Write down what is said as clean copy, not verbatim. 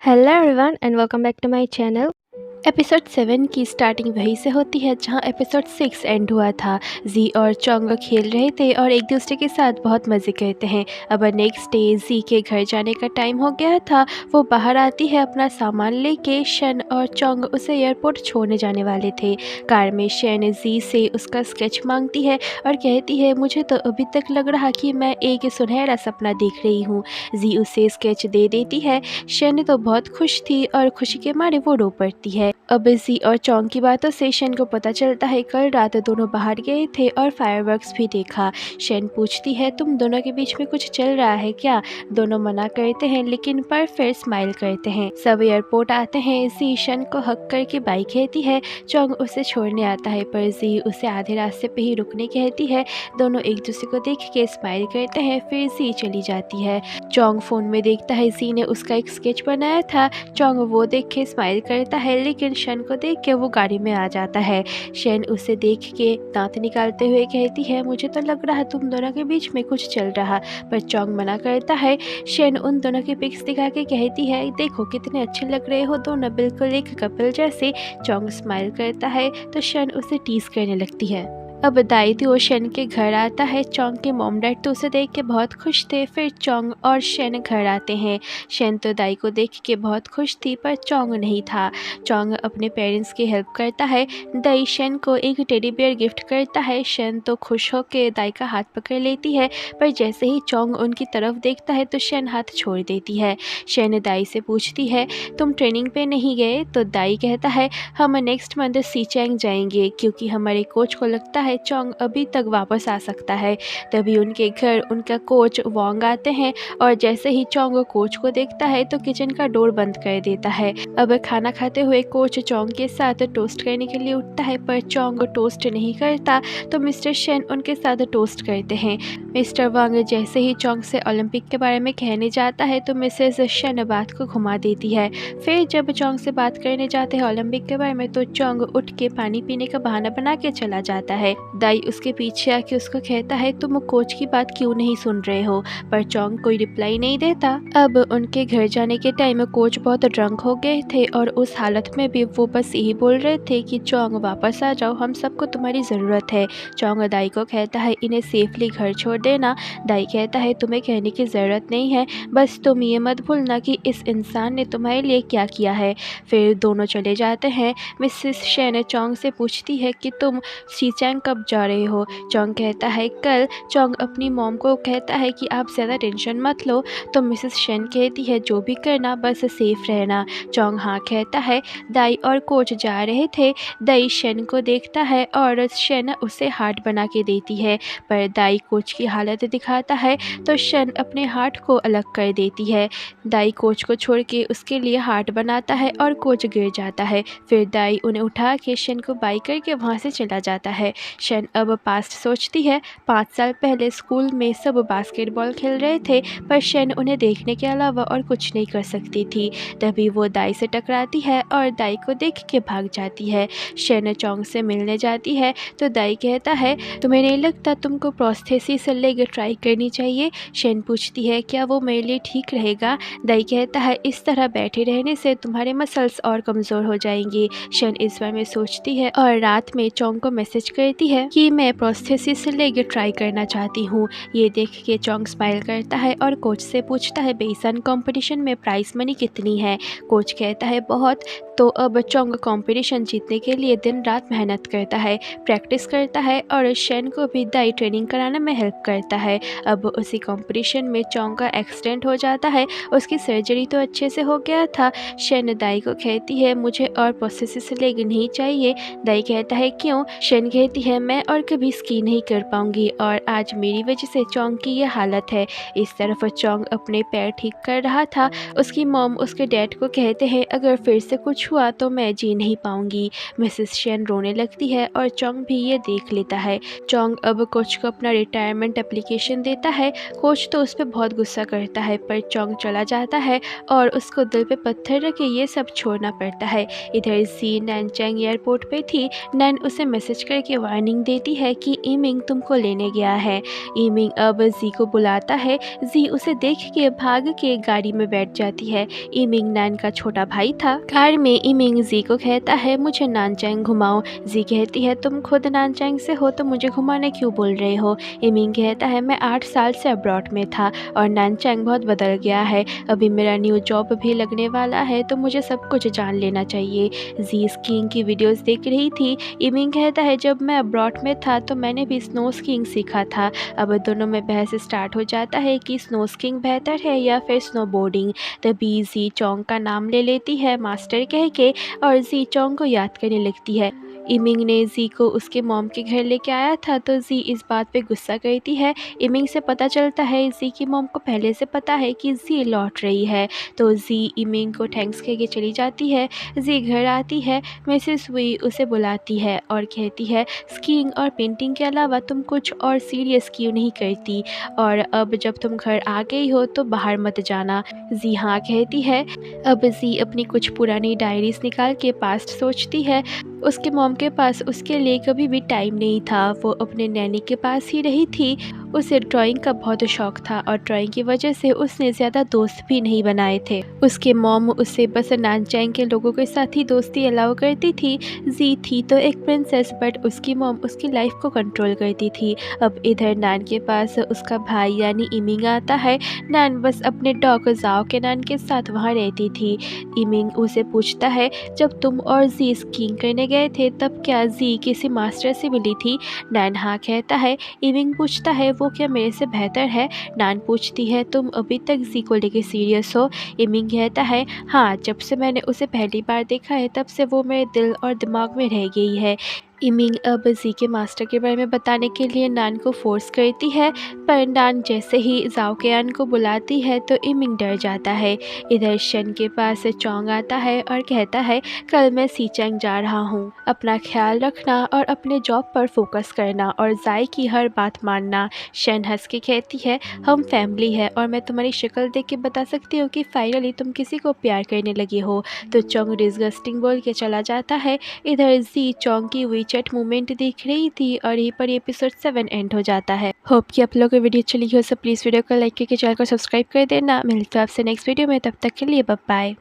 Hello everyone and welcome back to my channel. Episode 7 की starting वहीं से होती है जहां एपिसोड 6 एंड हुआ था। जी और चोंग खेल रहे थे और एक दूसरे के साथ बहुत मज़े करते हैं। अब नेक्स्ट डे जी के घर जाने का टाइम हो गया था। वो बाहर आती है अपना सामान लेके। शन और चोंग उसे एयरपोर्ट छोड़ने जाने वाले थे। कार में शन जी से उसका स्केच मांगती है और कहती है मुझे तो अभी तक लग रहा कि मैं एक सुनहरा सपना देख रही हूँ। जी उसे स्केच दे देती है। शन तो बहुत खुश थी और खुशी के मारे वो रो पड़ती है। अब जी और चोंग की बातों से शन को पता चलता है कल रात दोनों बाहर गए थे और फायरवर्क्स भी देखा। शन पूछती है तुम दोनों के बीच में कुछ चल रहा है क्या। दोनों मना करते हैं लेकिन पर फिर स्माइल करते हैं। सब एयरपोर्ट आते हैं। जी शन को हक करके बाइक कहती है। चोंग उसे छोड़ने आता है पर जी उसे आधे रास्ते पे ही रुकने कहती है। दोनों एक दूसरे को देख के स्माइल करते हैं फिर जी चली जाती है। चोंग फोन में देखता है जी ने उसका एक स्केच बनाया था। चोंग वो देख के स्माइल करता है लेकिन शन को देख के वो गाड़ी में आ जाता है। शन उसे देख के दांत निकालते हुए कहती है मुझे तो लग रहा तुम दोनों के बीच में कुछ चल रहा। पर चोंग मना करता है। शन उन दोनों की पिक्स दिखा के कहती है देखो कितने अच्छे लग रहे हो दोनों, बिल्कुल एक कपल जैसे। चोंग स्माइल करता है तो शन उसे टीज करने लगती है। अब दाई तो शन के घर आता है। चोंग के मॉम डैड तो उसे देख के बहुत खुश थे। फिर चोंग और शन घर आते हैं। शन तो दाई को देख के बहुत खुश थी पर चोंग नहीं था। चोंग अपने पेरेंट्स की हेल्प करता है। दाई शन को एक टेडी बियर गिफ्ट करता है। शन तो खुश होकर दाई का हाथ पकड़ लेती है पर जैसे ही चोंग उनकी तरफ देखता है तो शन हाथ छोड़ देती है। शन दाई से पूछती है तुम ट्रेनिंग पे नहीं गए। तो दाई कहता है हम नेक्स्ट मंथ सीचेंग जाएंगे क्योंकि हमारे कोच को लगता है चोंग अभी तक वापस आ सकता है। तभी उनके घर उनका कोच वोंग आते हैं और जैसे ही चोंग कोच को देखता है तो किचन का डोर बंद कर देता है। अब खाना खाते हुए कोच चोंग के साथ टोस्ट करने के लिए उठता है पर चोंग टोस्ट नहीं करता तो मिस्टर शन उनके साथ टोस्ट करते हैं। मिस्टर वांग जैसे ही चोंग से ओलंपिक के बारे में कहने जाता है तो मिसेस शन बात को घुमा देती है। फिर जब चोंग से बात करने जाते हैं ओलंपिक के बारे में तो चोंग उठ के पानी पीने का बहाना बना के चला जाता है। दाई उसके पीछे आके उसको कहता है तुम कोच की बात क्यों नहीं सुन रहे हो। पर चोंग कोई रिप्लाई नहीं देता। अब उनके घर जाने के टाइम कोच बहुत ड्रंक हो गए थे और उस हालत में भी वो बस यही बोल रहे थे कि चोंग वापस आ जाओ, हम सबको तुम्हारी ज़रूरत है। चोंग दाई को कहता है इन्हें सेफली घर छोड़ देना। दाई कहता है तुम्हें कहने की ज़रूरत नहीं है, बस तुम ये मत भूलना कि इस इंसान ने तुम्हारे लिए क्या किया है। फिर दोनों चले जाते हैं। मिसेस शन चोंग से पूछती है कि तुम सीचेंग कब जा रहे हो। चोंग कहता है कल। चोंग अपनी मॉम को कहता है कि आप ज़्यादा टेंशन मत लो। तो मिसेस शन कहती है जो भी करना बस सेफ रहना। चोंग हाँ कहता है। दाई और कोच जा रहे थे। दाई शन को देखता है और शन उसे हार्ट बना के देती है पर दाई कोच की हालत दिखाता है तो शन अपने हार्ट को अलग कर देती है। दाई कोच को छोड़ के उसके लिए हार्ट बनाता है और कोच गिर जाता है। फिर दाई उन्हें उठा के शन को बाई करके वहाँ से चला जाता है। शन अब पास्ट सोचती है। 5 साल पहले स्कूल में सब बास्केटबॉल खेल रहे थे पर शन उन्हें देखने के अलावा और कुछ नहीं कर सकती थी। तभी वो दाई से टकराती है और दाई को देख के भाग जाती है। शन चोंग से मिलने जाती है तो दाई कहता है तुम्हें नहीं लगता तुमको प्रोस्थेसिस लेग ट्राई करनी चाहिए। शन पूछती है क्या वो मेरे लिए ठीक रहेगा। दाई कहता है इस तरह बैठे रहने से तुम्हारे मसल्स और कमज़ोर हो जाएंगे। शन इस बारे में सोचती है और रात में चोंग को मैसेज करती है कि मैं प्रोस्थेसिस लेग ट्राई करना चाहती हूँ। ये देख के चोंग स्माइल करता है और कोच से पूछता है बेसन कंपटीशन में प्राइस मनी कितनी है। कोच कहता है बहुत। तो अब चोंग कंपटीशन जीतने के लिए दिन रात मेहनत करता है, प्रैक्टिस करता है और शन को भी दाई ट्रेनिंग कराने में हेल्प करता है। अब उसी कंपटीशन में चोंग का एक्सीडेंट हो जाता है। उसकी सर्जरी तो अच्छे से हो गया था। शन दाई को कहती है मुझे और प्रोस्थेसिस लेग नहीं चाहिए। दाई कहता है क्यों। शन कहती है मैं और कभी स्की नहीं कर पाऊंगी और आज मेरी वजह से चोंग की ये हालत है। इस तरफ चोंग अपने पैर ठीक कर रहा था। उसकी मॉम उसके डैड को कहते हैं अगर फिर से कुछ हुआ तो मैं जी नहीं पाऊंगी। मिसेस शन रोने लगती है और चोंग भी ये देख लेता है। चोंग अब कोच को अपना रिटायरमेंट एप्लीकेशन देता है। कोच तो उस पर बहुत गुस्सा करता है पर चोंग चला जाता है और उसको दिल पे पत्थर रख के ये सब छोड़ना पड़ता है। इधर जी नैनचैंग एयरपोर्ट पे थी। नैन उसे मैसेज करके वहाँ वार्निंग देती है कि इमिंग तुमको लेने गया है। इमिंग अब जी को बुलाता है। जी उसे देख के भाग के गाड़ी में बैठ जाती है। इमिंग नान का छोटा भाई था। कार में इमिंग जी को कहता है मुझे नानचैंग घुमाओ। जी कहती है तुम खुद नानचैंग से हो तो मुझे घुमाने क्यों बोल रहे हो। इमिंग कहता है मैं 8 साल से अब्रॉड में था और नानचैंग बहुत बदल गया है। अभी मेरा न्यू जॉब भी लगने वाला है तो मुझे सब कुछ जान लेना चाहिए। जी स्कीइंग की वीडियोस देख रही थी। इमिंग कहता है जब मैं अब्रॉड में था तो मैंने भी स्नो स्कीइंग सीखा था। अब दोनों में बहस स्टार्ट हो जाता है कि स्नो स्कीइंग बेहतर है या फिर स्नोबोर्डिंग। तभी जी चोंग का नाम ले लेती है मास्टर कह के और जी चोंग को याद करने लगती है। इमिंग ने जी को उसके मॉम के घर लेके आया था तो जी इस बात पे गुस्सा करती है। इमिंग से पता चलता है जी की मॉम को पहले से पता है कि जी लौट रही है तो जी इमिंग को थैंक्स कह के चली जाती है। जी घर आती है। मिसेस वी उसे बुलाती है और कहती है स्कीइंग और पेंटिंग के अलावा तुम कुछ और सीरियस क्यों नहीं करती और अब जब तुम घर आ गई हो तो बाहर मत जाना। जी हाँ कहती है। अब जी अपनी कुछ पुरानी डायरीज निकाल के पास्ट सोचती है। उसके मॉम के पास उसके लिए कभी भी टाइम नहीं था। वो अपने नैनी के पास ही रही थी। उसे ड्राइंग का बहुत शौक था और ड्राइंग की वजह से उसने ज़्यादा दोस्त भी नहीं बनाए थे। उसके मॉम उसे बस नानचैंग के लोगों के साथ ही दोस्ती अलाउ करती थी। जी थी तो एक प्रिंसेस बट उसकी मॉम उसकी लाइफ को कंट्रोल करती थी। अब इधर नान के पास उसका भाई यानी इमिंग आता है। नान बस अपने डॉग जाओ के नान के साथ वहाँ रहती थी। इमिंग उसे पूछता है जब तुम और जी स्कीइंग करने गए थे तब क्या जी किसी मास्टर से मिली थी। नान हाँ कहता है। इमिंग पूछता है वो क्या मेरे से बेहतर है। नान पूछती है तुम अभी तक जी को लेके सीरियस हो। इमिंग कहता है हाँ जब से मैंने उसे पहली बार देखा है तब से वो मेरे दिल और दिमाग में रह गई है। इमिंग अब जी के मास्टर के बारे में बताने के लिए नान को फोर्स करती है पर नान जैसे ही जाओ के आन को बुलाती है तो इमिंग डर जाता है। इधर शन के पास चोंग आता है और कहता है कल मैं सीचेंग जा रहा हूँ, अपना ख्याल रखना और अपने जॉब पर फोकस करना और जाई की हर बात मानना। शन हंस के कहती है हम फैमिली है और मैं तुम्हारी शक्ल देख के बता सकती हूँ कि फाइनली तुम किसी को प्यार करने लगी हो। तो चोंग डिस्गस्टिंग बोल के चला जाता है। इधर जी चोंग की चैट मूवमेंट देख रही थी और यहीं पर एपिसोड 7 एंड हो जाता है। होप कि आप लोगों को वीडियो अच्छी लगी हो, सो प्लीज़ वीडियो को लाइक करके चैनल को सब्सक्राइब कर देना। मिलते हैं आपसे नेक्स्ट वीडियो में, तब तक के लिए बाय बाय।